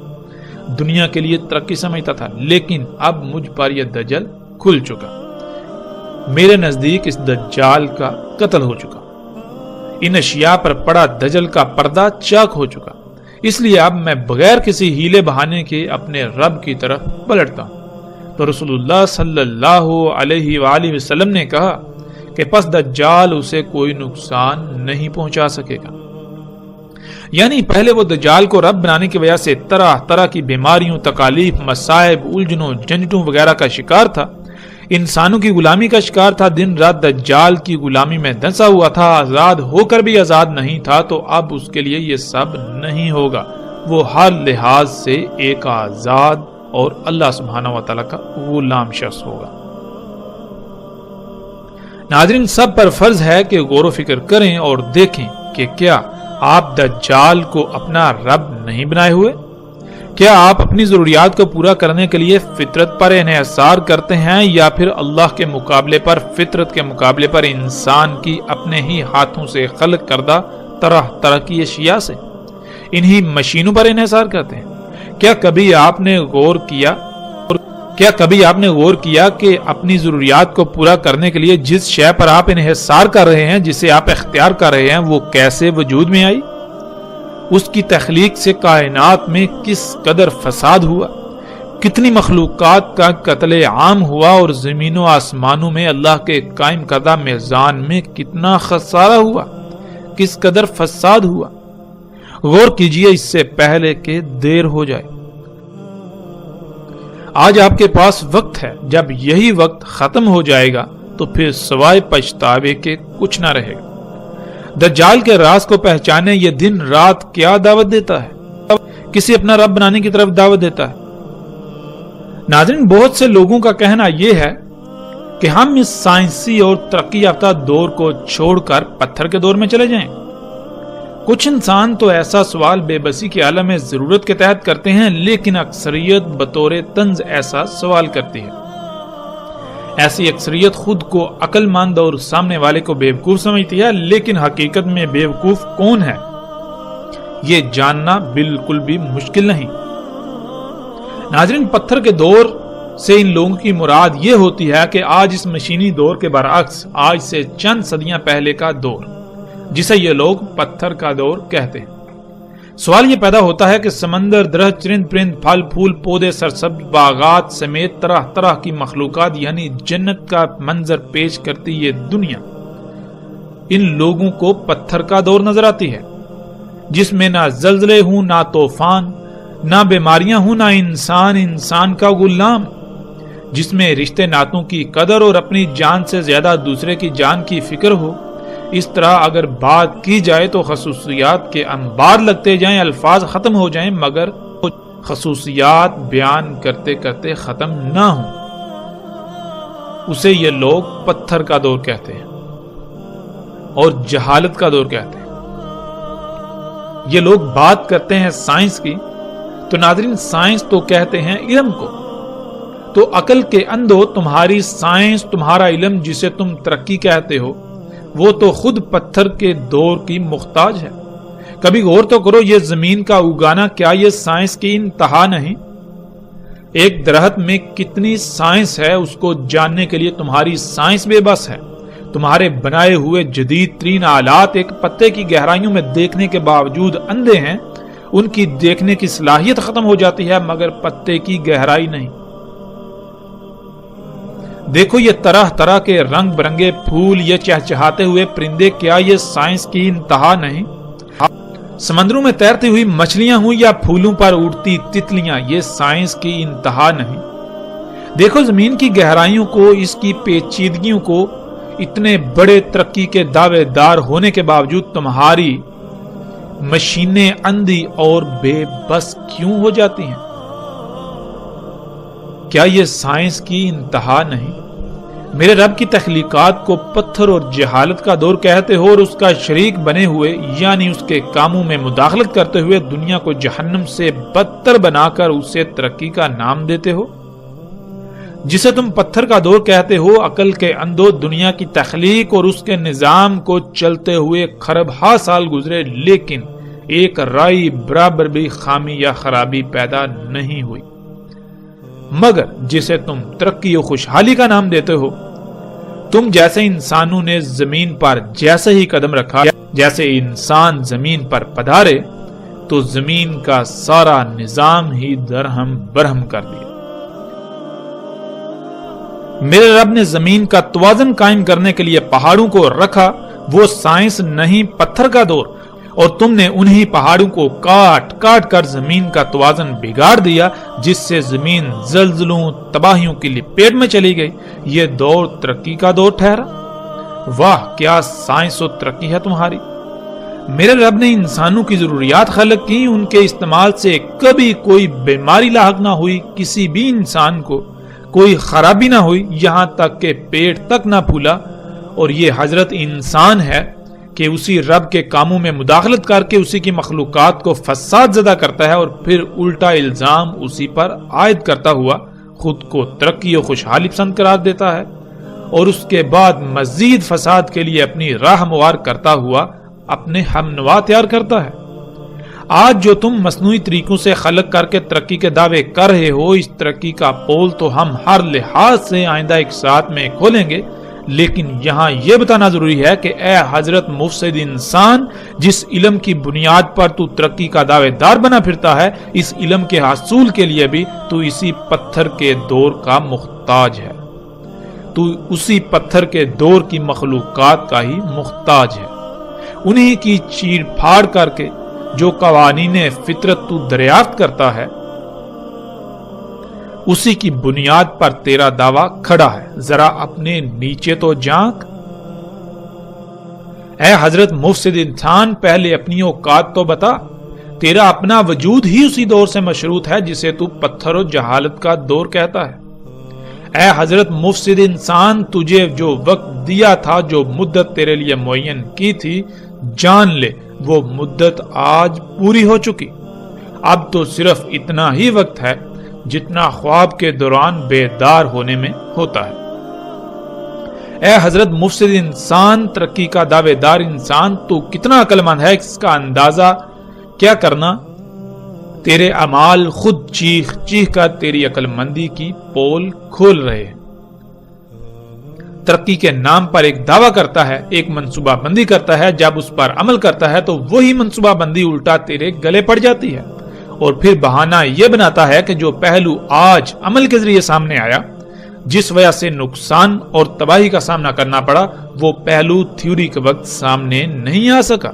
دنیا کے لیے ترقی سمجھتا تھا، لیکن اب مجھ پر یہ دجل کھل چکا، میرے نزدیک اس دجال کا قتل ہو چکا، ان اشیاء پر پڑا دجل کا پردہ چاک ہو چکا، اس لیے اب میں بغیر کسی ہیلے بہانے کے اپنے رب کی طرف پلٹتا ہوں۔ تو رسول اللہ صلی اللہ علیہ وآلہ وسلم نے کہا کہ پس دجال اسے کوئی نقصان نہیں پہنچا سکے گا، یعنی پہلے وہ دجال کو رب بنانے کی وجہ سے طرح طرح کی بیماریوں، تکالیف، مصائب، الجھنوں، جھنجھٹوں وغیرہ کا شکار تھا، انسانوں کی غلامی کا شکار تھا، دن رات دجال کی غلامی میں دھنسا ہوا تھا، آزاد ہو کر بھی آزاد نہیں تھا، تو اب اس کے لیے یہ سب نہیں ہوگا، وہ ہر لحاظ سے ایک آزاد اور اللہ سبحانہ و تعالیٰ کا غلام شخص ہوگا۔ ناظرین، سب پر فرض ہے کہ غور و فکر کریں اور دیکھیں کہ کیا آپ دجال کو اپنا رب نہیں بنائے ہوئے؟ کیا آپ اپنی ضروریات کو پورا کرنے کے لیے فطرت پر انحصار کرتے ہیں یا پھر اللہ کے مقابلے پر، فطرت کے مقابلے پر انسان کی اپنے ہی ہاتھوں سے خلق کردہ طرح طرح کی اشیاء سے، انہی مشینوں پر انحصار کرتے ہیں؟ کیا کبھی آپ نے غور کیا کہ اپنی ضروریات کو پورا کرنے کے لیے جس شے پر آپ انحصار کر رہے ہیں، جسے آپ اختیار کر رہے ہیں، وہ کیسے وجود میں آئی؟ اس کی تخلیق سے کائنات میں کس قدر فساد ہوا، کتنی مخلوقات کا قتل عام ہوا، اور زمین و آسمانوں میں اللہ کے قائم کردہ میزان میں کتنا خسارہ ہوا، کس قدر فساد ہوا۔ غور کیجئے اس سے پہلے کہ دیر ہو جائے۔ آج آپ کے پاس وقت ہے، جب یہی وقت ختم ہو جائے گا تو پھر سوائے پچھتاوے کے کچھ نہ رہے گا۔ دجال کے راز کو پہچانے یہ دن رات کیا دعوت دیتا ہے؟ کسی اپنا رب بنانے کی طرف دعوت دیتا ہے۔ ناظرین، بہت سے لوگوں کا کہنا یہ ہے کہ ہم اس سائنسی اور ترقی یافتہ دور کو چھوڑ کر پتھر کے دور میں چلے جائیں۔ کچھ انسان تو ایسا سوال بے بسی کے عالم میں ضرورت کے تحت کرتے ہیں، لیکن اکثریت بطور طنز ایسا سوال کرتی ہے۔ ایسی اکثریت خود کو عقل مند اور سامنے والے کو بیوقوف سمجھتی ہے، لیکن حقیقت میں بیوقوف کون ہے یہ جاننا بالکل بھی مشکل نہیں۔ ناظرین، پتھر کے دور سے ان لوگوں کی مراد یہ ہوتی ہے کہ آج اس مشینی دور کے برعکس آج سے چند صدیاں پہلے کا دور، جسے یہ لوگ پتھر کا دور کہتے ہیں۔ سوال یہ پیدا ہوتا ہے کہ سمندر، درخت، چرند پرند، پھل پھول، پودے، سرسبز باغات سمیت طرح طرح کی مخلوقات یعنی جنت کا منظر پیش کرتی یہ دنیا ان لوگوں کو پتھر کا دور نظر آتی ہے، جس میں نہ زلزلے ہوں، نہ طوفان، نہ بیماریاں ہوں، نہ انسان کا غلام، جس میں رشتے ناتوں کی قدر اور اپنی جان سے زیادہ دوسرے کی جان کی فکر ہو۔ اس طرح اگر بات کی جائے تو خصوصیات کے انبار لگتے جائیں، الفاظ ختم ہو جائیں، مگر خصوصیات بیان کرتے کرتے ختم نہ ہوں۔ اسے یہ لوگ پتھر کا دور کہتے ہیں اور جہالت کا دور کہتے ہیں۔ یہ لوگ بات کرتے ہیں سائنس کی، تو ناظرین سائنس تو کہتے ہیں علم کو۔ تو عقل کے اندھو تمہاری سائنس، تمہارا علم جسے تم ترقی کہتے ہو، وہ تو خود پتھر کے دور کی محتاج ہے۔ کبھی غور تو کرو، یہ زمین کا اگانا کیا یہ سائنس کی انتہا نہیں؟ ایک درخت میں کتنی سائنس ہے، اس کو جاننے کے لیے تمہاری سائنس بے بس ہے۔ تمہارے بنائے ہوئے جدید ترین آلات ایک پتے کی گہرائیوں میں دیکھنے کے باوجود اندھے ہیں، ان کی دیکھنے کی صلاحیت ختم ہو جاتی ہے، مگر پتے کی گہرائی نہیں۔ دیکھو یہ طرح طرح کے رنگ برنگے پھول، یہ چہچہاتے ہوئے پرندے، کیا یہ سائنس کی انتہا نہیں؟ سمندروں میں تیرتی ہوئی مچھلیاں ہوں یا پھولوں پر اڑتی تتلیاں، یہ سائنس کی انتہا نہیں؟ دیکھو زمین کی گہرائیوں کو، اس کی پیچیدگیوں کو، اتنے بڑے ترقی کے دعوے دار ہونے کے باوجود تمہاری مشینیں اندھی اور بے بس کیوں ہو جاتی ہیں؟ کیا یہ سائنس کی انتہا نہیں؟ میرے رب کی تخلیقات کو پتھر اور جہالت کا دور کہتے ہو اور اس کا شریک بنے ہوئے یعنی اس کے کاموں میں مداخلت کرتے ہوئے دنیا کو جہنم سے بدتر بنا کر اسے ترقی کا نام دیتے ہو۔ جسے تم پتھر کا دور کہتے ہو، عقل کے اندھو دنیا کی تخلیق اور اس کے نظام کو چلتے ہوئے خرب ہا سال گزرے، لیکن ایک رائی برابر بھی خامی یا خرابی پیدا نہیں ہوئی۔ مگر جسے تم ترقی و خوشحالی کا نام دیتے ہو، تم جیسے انسانوں نے زمین پر جیسے ہی قدم رکھا، جیسے انسان زمین پر پدھارے تو زمین کا سارا نظام ہی درہم برہم کر دیا۔ میرے رب نے زمین کا توازن قائم کرنے کے لیے پہاڑوں کو رکھا، وہ سائنس نہیں پتھر کا دور، اور تم نے انہی پہاڑوں کو کاٹ کاٹ کر زمین کا توازن بگاڑ دیا، جس سے زمین زلزلوں تباہیوں کی لپیٹ میں چلی گئی۔ یہ دور ترقی کا دور ٹھہرا۔ واہ کیا سائنس و ترقی ہے تمہاری۔ میرے رب نے انسانوں کی ضروریات خلق کی، ان کے استعمال سے کبھی کوئی بیماری لاحق نہ ہوئی، کسی بھی انسان کو کوئی خرابی نہ ہوئی، یہاں تک کہ پیٹ تک نہ پھولا۔ اور یہ حضرت انسان ہے کہ اسی رب کے کاموں میں مداخلت کر کے اسی کی مخلوقات کو فساد زدہ کرتا ہے اور پھر الٹا الزام اسی پر عائد کرتا ہوا خود کو ترقی و خوشحالی پسند قرار دیتا ہے، اور اس کے بعد مزید فساد کے لیے اپنی راہ ہموار کرتا ہوا اپنے ہم نوا تیار کرتا ہے۔ آج جو تم مصنوعی طریقوں سے خلق کر کے ترقی کے دعوے کر رہے ہو، اس ترقی کا پول تو ہم ہر لحاظ سے آئندہ ایک ساتھ میں کھولیں گے، لیکن یہاں یہ بتانا ضروری ہے کہ اے حضرت مفسد انسان، جس علم کی بنیاد پر تو ترقی کا دعوے دار بنا پھرتا ہے، اس علم کے حصول کے لیے بھی تو اسی پتھر کے دور کا محتاج ہے، تو اسی پتھر کے دور کی مخلوقات کا ہی محتاج ہے۔ انہی کی چیر پھاڑ کر کے جو قوانین فطرت تو دریافت کرتا ہے، اسی کی بنیاد پر تیرا دعویٰ کھڑا ہے، ذرا اپنے نیچے تو جھانک۔ اے حضرت مفسد انسان، پہلے اپنی اوقات تو بتا، تیرا اپنا وجود ہی اسی دور سے مشروط ہے جسے تو پتھر و جہالت کا دور کہتا ہے۔ اے حضرت مفسد انسان، تجھے جو وقت دیا تھا، جو مدت تیرے لیے معین کی تھی، جان لے وہ مدت آج پوری ہو چکی۔ اب تو صرف اتنا ہی وقت ہے جتنا خواب کے دوران بیدار ہونے میں ہوتا ہے۔ اے حضرت مفسد انسان، ترقی کا دعوے دار انسان، تو کتنا عقل مند ہے، اس کا اندازہ کیا کرنا؟ تیرے اعمال خود چیخ چیخ کر تیری عقل مندی کی پول کھول رہے ہیں۔ ترقی کے نام پر ایک دعویٰ کرتا ہے، ایک منصوبہ بندی کرتا ہے، جب اس پر عمل کرتا ہے تو وہی منصوبہ بندی الٹا تیرے گلے پڑ جاتی ہے، اور پھر بہانہ یہ بناتا ہے کہ جو پہلو آج عمل کے ذریعے سامنے آیا، جس وجہ سے نقصان اور تباہی کا سامنا کرنا پڑا، وہ پہلو تھیوری کے وقت سامنے نہیں آ سکا،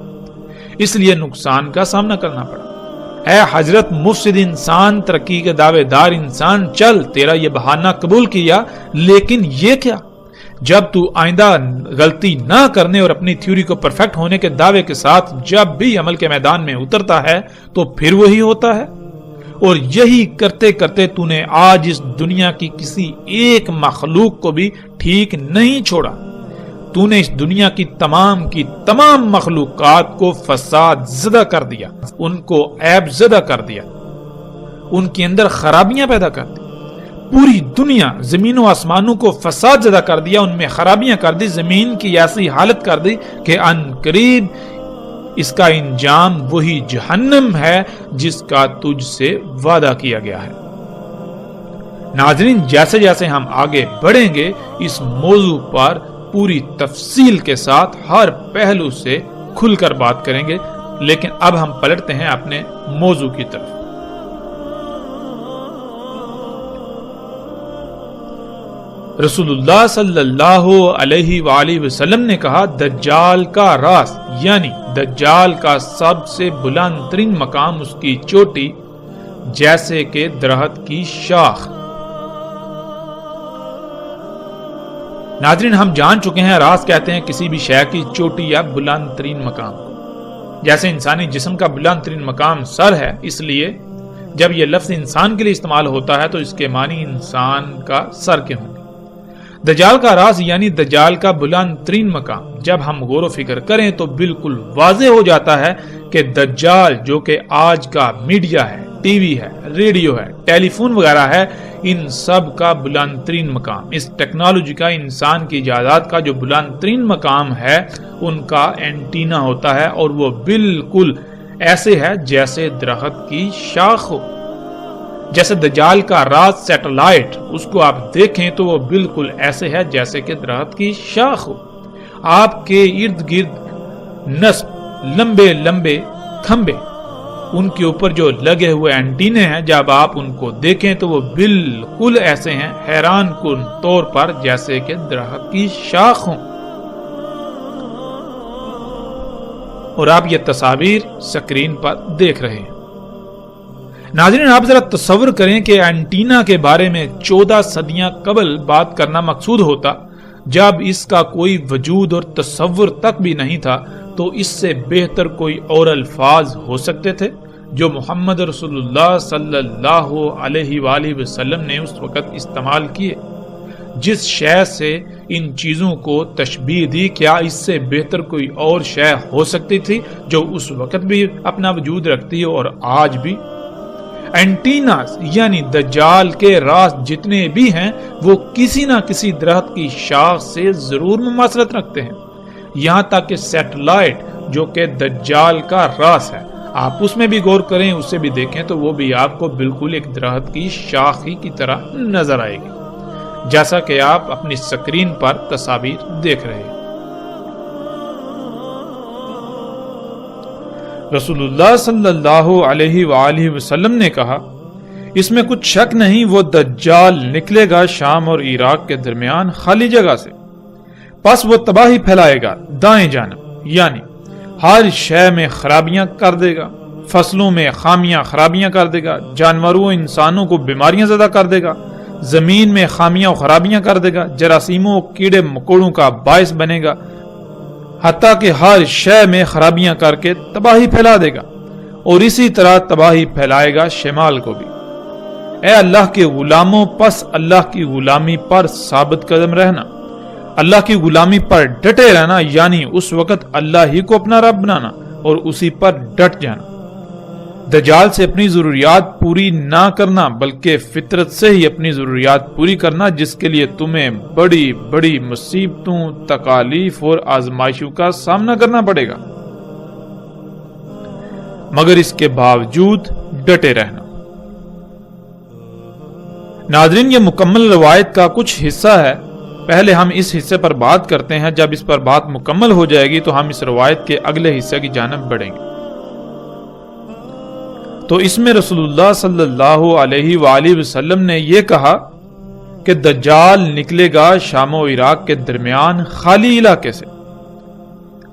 اس لیے نقصان کا سامنا کرنا پڑا۔ اے حضرت مفسد انسان، ترقی کے دعوے دار انسان، چل، تیرا یہ بہانہ قبول کیا، لیکن یہ کیا؟ جب تو آئندہ غلطی نہ کرنے اور اپنی تھیوری کو پرفیکٹ ہونے کے دعوے کے ساتھ جب بھی عمل کے میدان میں اترتا ہے تو پھر وہی ہوتا ہے، اور یہی کرتے کرتے تو نے آج اس دنیا کی کسی ایک مخلوق کو بھی ٹھیک نہیں چھوڑا۔ تو نے اس دنیا کی تمام مخلوقات کو فساد زدہ کر دیا، ان کو عیب زدہ کر دیا، ان کے اندر خرابیاں پیدا کر دی۔ پوری دنیا، زمین و آسمانوں کو فساد زدہ کر دیا، ان میں خرابیاں کر دی، زمین کی ایسی حالت کر دی کہ ان قریب اس کا انجام وہی جہنم ہے جس کا تجھ سے وعدہ کیا گیا ہے۔ ناظرین، جیسے جیسے ہم آگے بڑھیں گے اس موضوع پر پوری تفصیل کے ساتھ ہر پہلو سے کھل کر بات کریں گے، لیکن اب ہم پلٹتے ہیں اپنے موضوع کی طرف۔ رسول اللہ صلی اللہ علیہ وآلہ وسلم نے کہا، دجال کا راس یعنی دجال کا سب سے بلند ترین مقام اس کی چوٹی جیسے کہ درخت کی شاخ۔ ناظرین، ہم جان چکے ہیں راس کہتے ہیں کسی بھی شے کی چوٹی یا بلند ترین مقام۔ جیسے انسانی جسم کا بلند ترین مقام سر ہے، اس لیے جب یہ لفظ انسان کے لیے استعمال ہوتا ہے تو اس کے معنی انسان کا سر کے ہوں گے۔ دجال کا راس یعنی دجال کا بلند ترین مقام، جب ہم غور و فکر کریں تو بالکل واضح ہو جاتا ہے کہ دجال جو کہ آج کا میڈیا ہے، ٹی وی ہے، ریڈیو ہے، ٹیلی فون وغیرہ ہے، ان سب کا بلند ترین مقام، اس ٹیکنالوجی کا، انسان کی ایجادات کا جو بلند ترین مقام ہے، ان کا اینٹینا ہوتا ہے، اور وہ بالکل ایسے ہے جیسے درخت کی شاخ ہو۔ جیسے دجال کا راز سیٹلائٹ، اس کو آپ دیکھیں تو وہ بالکل ایسے ہے جیسے کہ درخت کی شاخ ہو۔ آپ کے ارد گرد نصب لمبے لمبے کھمبے، ان کے اوپر جو لگے ہوئے اینٹینے ہیں، جب آپ ان کو دیکھیں تو وہ بالکل ایسے ہیں حیران کن طور پر جیسے کہ درخت کی شاخ ہوں۔ اور آپ یہ تصاویر سکرین پر دیکھ رہے ہیں۔ ناظرین، آپ ذرا تصور کریں کہ اینٹینا کے بارے میں 14 صدیاں قبل بات کرنا مقصود ہوتا، جب اس کا کوئی وجود اور تصور تک بھی نہیں تھا، تو اس سے بہتر کوئی اور الفاظ ہو سکتے تھے جو محمد رسول اللہ صلی اللہ علیہ وآلہ وسلم نے اس وقت استعمال کیے۔ جس شے سے ان چیزوں کو تشبیہ دی، کیا اس سے بہتر کوئی اور شے ہو سکتی تھی جو اس وقت بھی اپنا وجود رکھتی ہے اور آج بھی؟ اینٹیناز یعنی دجال کے راز جتنے بھی ہیں وہ کسی نہ کسی درخت کی شاخ سے ضرور مماثلت رکھتے ہیں، یہاں تک کہ سیٹلائٹ جو کہ دجال کا راز ہے، آپ اس میں بھی غور کریں، اسے بھی دیکھیں تو وہ بھی آپ کو بالکل ایک درخت کی شاخ ہی کی طرح نظر آئے گی، جیسا کہ آپ اپنی سکرین پر تصاویر دیکھ رہے ہیں۔ رسول اللہ صلی اللہ علیہ وآلہ وسلم نے کہا، اس میں کچھ شک نہیں، وہ دجال نکلے گا شام اور عراق کے درمیان خالی جگہ سے، پس وہ تباہی پھیلائے گا دائیں جانب، یعنی ہر شے میں خرابیاں کر دے گا، فصلوں میں خرابیاں کر دے گا، جانوروں انسانوں کو بیماریاں زدہ کر دے گا، زمین میں خامیاں و خرابیاں کر دے گا، جراثیموں کیڑے مکوڑوں کا باعث بنے گا، حتیٰ کہ ہر شے میں خرابیاں کر کے تباہی پھیلا دے گا، اور اسی طرح تباہی پھیلائے گا شمال کو بھی۔ اے اللہ کے غلاموں، پس اللہ کی غلامی پر ثابت قدم رہنا، اللہ کی غلامی پر ڈٹے رہنا، یعنی اس وقت اللہ ہی کو اپنا رب بنانا اور اسی پر ڈٹ جانا۔ دجال سے اپنی ضروریات پوری نہ کرنا بلکہ فطرت سے ہی اپنی ضروریات پوری کرنا، جس کے لیے تمہیں بڑی بڑی مصیبتوں، تکالیف اور آزمائشوں کا سامنا کرنا پڑے گا، مگر اس کے باوجود ڈٹے رہنا۔ ناظرین، یہ مکمل روایت کا کچھ حصہ ہے، پہلے ہم اس حصے پر بات کرتے ہیں، جب اس پر بات مکمل ہو جائے گی تو ہم اس روایت کے اگلے حصے کی جانب بڑھیں گے۔ تو اس میں رسول اللہ صلی اللہ علیہ وآلہ وسلم نے یہ کہا کہ دجال نکلے گا شام و عراق کے درمیان خالی علاقے سے۔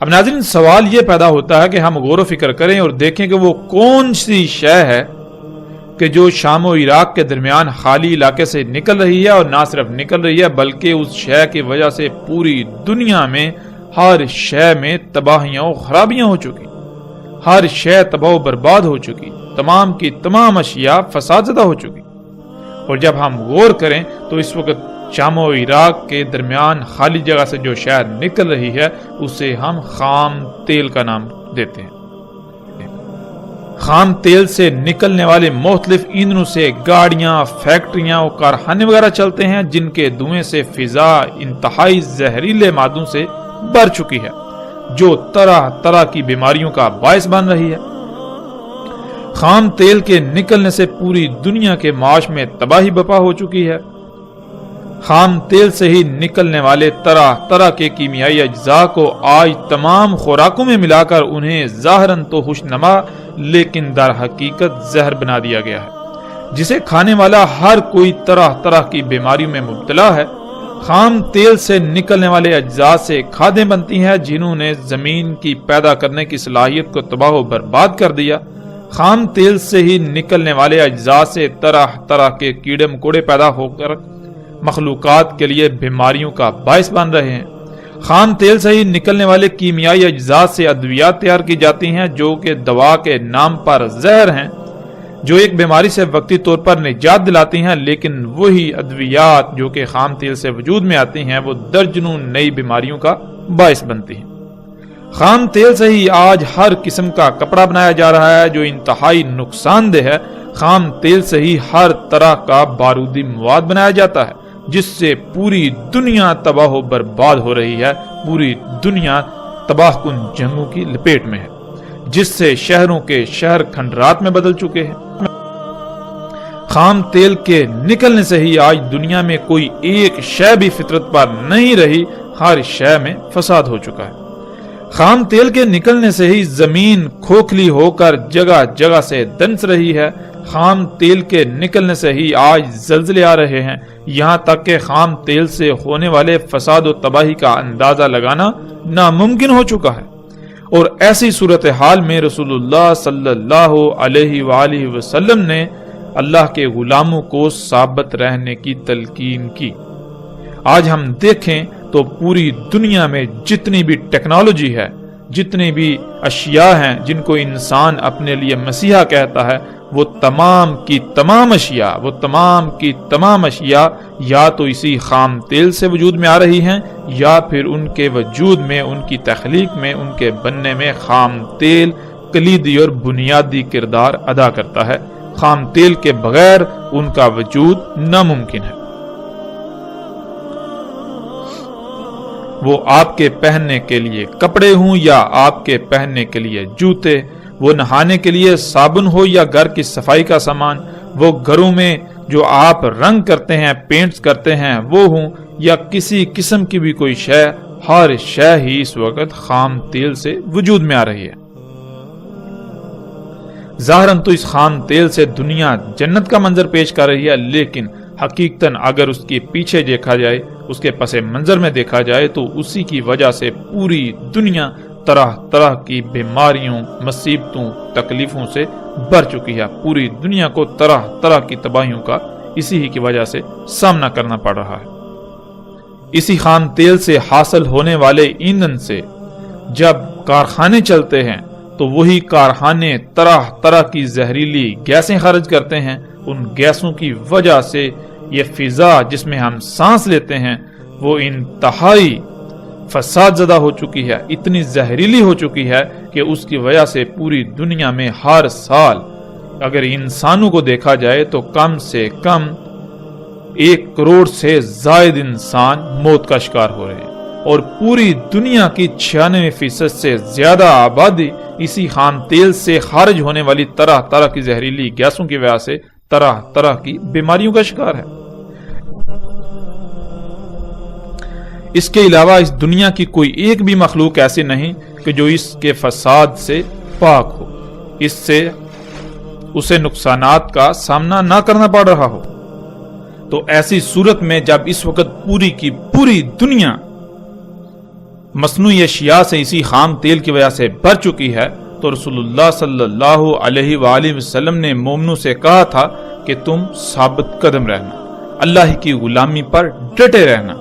اب ناظرین، سوال یہ پیدا ہوتا ہے کہ ہم غور و فکر کریں اور دیکھیں کہ وہ کون سی شے ہے کہ جو شام و عراق کے درمیان خالی علاقے سے نکل رہی ہے، اور نہ صرف نکل رہی ہے بلکہ اس شے کی وجہ سے پوری دنیا میں ہر شے میں تباہیاں و خرابیاں ہو چکی، ہر شے تباہ و برباد ہو چکی، تمام کی تمام اشیاء فساد زدہ ہو چکی۔ اور جب ہم غور کریں تو اس وقت شام و عراق کے درمیان خالی جگہ سے جو شے نکل رہی ہے اسے ہم خام تیل کا نام دیتے ہیں۔ خام تیل سے نکلنے والے مختلف ایندھنوں سے گاڑیاں، فیکٹریاں اور کارخانے وغیرہ چلتے ہیں، جن کے دھوئیں سے فضا انتہائی زہریلے مادوں سے بھر چکی ہے، جو طرح طرح کی بیماریوں کا باعث بن رہی ہے۔ خام تیل کے نکلنے سے پوری دنیا کے معاش میں تباہی برپا ہو چکی ہے۔ خام تیل سے ہی نکلنے والے طرح طرح کے کیمیائی اجزاء کو آج تمام خوراکوں میں ملا کر انہیں ظاہراً تو خوشنما لیکن در حقیقت زہر بنا دیا گیا ہے، جسے کھانے والا ہر کوئی طرح طرح کی بیماریوں میں مبتلا ہے۔ خام تیل سے نکلنے والے اجزاء سے کھادیں بنتی ہیں جنہوں نے زمین کی پیدا کرنے کی صلاحیت کو تباہ و برباد کر دیا۔ خام تیل سے ہی نکلنے والے اجزاء سے طرح طرح کے کیڑے مکوڑے پیدا ہو کر مخلوقات کے لیے بیماریوں کا باعث بن رہے ہیں۔ خام تیل سے ہی نکلنے والے کیمیائی اجزاء سے ادویات تیار کی جاتی ہیں جو کہ دوا کے نام پر زہر ہیں، جو ایک بیماری سے وقتی طور پر نجات دلاتی ہیں، لیکن وہی ادویات جو کہ خام تیل سے وجود میں آتی ہیں وہ درجنوں نئی بیماریوں کا باعث بنتی ہیں۔ خام تیل سے ہی آج ہر قسم کا کپڑا بنایا جا رہا ہے جو انتہائی نقصان دہ ہے۔ خام تیل سے ہی ہر طرح کا بارودی مواد بنایا جاتا ہے جس سے پوری دنیا تباہ و برباد ہو رہی ہے، پوری دنیا تباہ کن جنگوں کی لپیٹ میں ہے، جس سے شہروں کے شہر کھنڈرات میں بدل چکے ہیں۔ خام تیل کے نکلنے سے ہی آج دنیا میں کوئی ایک شے بھی فطرت پر نہیں رہی، ہر شے میں فساد ہو چکا ہے۔ خام تیل کے نکلنے سے ہی زمین کھوکھلی ہو کر جگہ جگہ سے دنس رہی ہے۔ خام تیل کے نکلنے سے ہی آج زلزلے آ رہے ہیں، یہاں تک کہ خام تیل سے ہونے والے فساد و تباہی کا اندازہ لگانا ناممکن ہو چکا ہے۔ اور ایسی صورتحال میں رسول اللہ صلی اللہ علیہ وآلہ وسلم نے اللہ کے غلاموں کو ثابت رہنے کی تلقین کی۔ آج ہم دیکھیں تو پوری دنیا میں جتنی بھی ٹیکنالوجی ہے، جتنی بھی اشیاء ہیں جن کو انسان اپنے لیے مسیحا کہتا ہے، وہ تمام کی تمام اشیاء یا تو اسی خام تیل سے وجود میں آ رہی ہیں، یا پھر ان کے وجود میں، ان کی تخلیق میں، ان کے بننے میں خام تیل کلیدی اور بنیادی کردار ادا کرتا ہے۔ خام تیل کے بغیر ان کا وجود ناممکن ہے۔ وہ آپ کے پہننے کے لیے کپڑے ہوں یا آپ کے پہننے کے لیے جوتے، وہ نہانے کے لیے صابن ہو یا گھر کی صفائی کا سامان، وہ گھروں میں جو آپ رنگ کرتے ہیں، پینٹس کرتے ہیں وہ ہوں، یا کسی قسم کی بھی کوئی شے، ہر شے ہی اس وقت خام تیل سے وجود میں آ رہی ہے۔ ظاہراً تو اس خام تیل سے دنیا جنت کا منظر پیش کر رہی ہے، لیکن حقیقتاً اگر اس کے پیچھے دیکھا جائے، اس کے پس منظر میں دیکھا جائے تو اسی کی وجہ سے پوری دنیا طرح طرح کی بیماریوں، مصیبتوں، تکلیفوں سے بھر چکی ہے۔ پوری دنیا کو طرح طرح کی تباہیوں کا اسی ہی کی وجہ سے سامنا کرنا پڑ رہا ہے۔ اسی خام تیل سے حاصل ہونے والے ایندھن سے جب کارخانے چلتے ہیں تو وہی کارخانے طرح طرح کی زہریلی گیسیں خارج کرتے ہیں۔ ان گیسوں کی وجہ سے یہ فضا جس میں ہم سانس لیتے ہیں وہ انتہائی فساد زدہ ہو چکی ہے، اتنی زہریلی ہو چکی ہے کہ اس کی وجہ سے پوری دنیا میں ہر سال اگر انسانوں کو دیکھا جائے تو کم سے کم 1 کروڑ سے زائد انسان موت کا شکار ہو رہے ہیں، اور پوری دنیا کی 96% سے زیادہ آبادی اسی خام تیل سے خارج ہونے والی طرح طرح کی زہریلی گیسوں کی وجہ سے طرح طرح کی بیماریوں کا شکار ہے۔ اس کے علاوہ اس دنیا کی کوئی ایک بھی مخلوق ایسی نہیں کہ جو اس کے فساد سے پاک ہو، اس سے اسے نقصانات کا سامنا نہ کرنا پڑ رہا ہو۔ تو ایسی صورت میں جب اس وقت پوری کی پوری دنیا مصنوعی اشیاء سے اسی خام تیل کی وجہ سے بھر چکی ہے تو رسول اللہ صلی اللہ علیہ وآلہ وسلم نے مومنوں سے کہا تھا کہ تم ثابت قدم رہنا، اللہ کی غلامی پر ڈٹے رہنا۔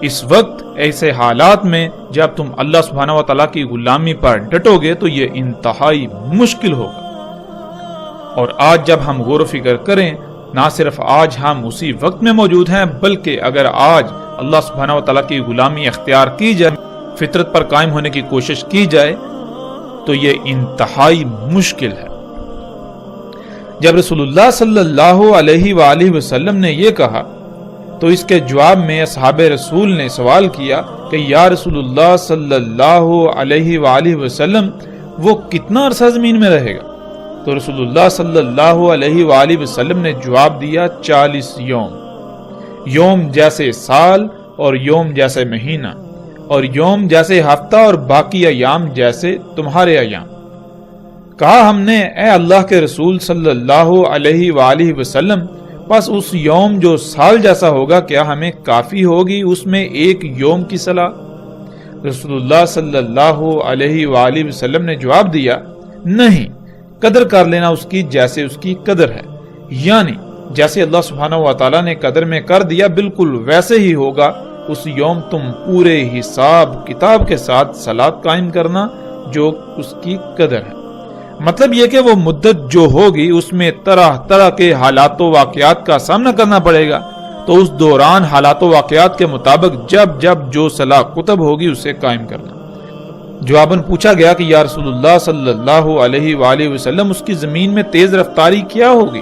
اس وقت ایسے حالات میں جب تم اللہ سبحانہ و تعالیٰ کی غلامی پر ڈٹو گے تو یہ انتہائی مشکل ہوگا۔ اور آج جب ہم غور و فکر کریں، نہ صرف آج ہم اسی وقت میں موجود ہیں بلکہ اگر آج اللہ سبحانہ و تعالیٰ کی غلامی اختیار کی جائے، فطرت پر قائم ہونے کی کوشش کی جائے تو یہ انتہائی مشکل ہے۔ جب رسول اللہ صلی اللہ علیہ وآلہ وسلم نے یہ کہا تو اس کے جواب میں اصحاب رسول نے سوال کیا کہ یا رسول اللہ صلی اللہ علیہ وآلہ وسلم وہ کتنا عرصہ زمین میں رہے گا؟ تو رسول اللہ صلی اللہ علیہ وآلہ وسلم نے جواب دیا 40 یوم، یوم جیسے سال اور یوم جیسے مہینہ اور یوم جیسے ہفتہ اور باقی ایام جیسے تمہارے ایام۔ کہا ہم نے اے اللہ کے رسول صلی اللہ علیہ وآلہ وسلم بس اس یوم جو سال جیسا ہوگا کیا ہمیں کافی ہوگی اس میں ایک یوم کی صلاح؟ رسول اللہ صلی اللہ علیہ وآلہ وسلم نے جواب دیا نہیں، قدر کر لینا اس کی جیسے اس کی قدر ہے، یعنی جیسے اللہ سبحانہ و تعالیٰ نے قدر میں کر دیا بالکل ویسے ہی ہوگا اس یوم تم پورے حساب کتاب کے ساتھ صلاۃ قائم کرنا جو اس کی قدر ہے۔ مطلب یہ کہ وہ مدت جو ہوگی اس میں طرح طرح کے حالات و واقعات کا سامنا کرنا پڑے گا، تو اس دوران حالات و واقعات کے مطابق جب جب جو صلاح کتب ہوگی اسے قائم کرنا۔ جواباً پوچھا گیا کہ یا رسول اللہ صلی اللہ علیہ وآلہ وسلم اس کی زمین میں تیز رفتاری کیا ہوگی؟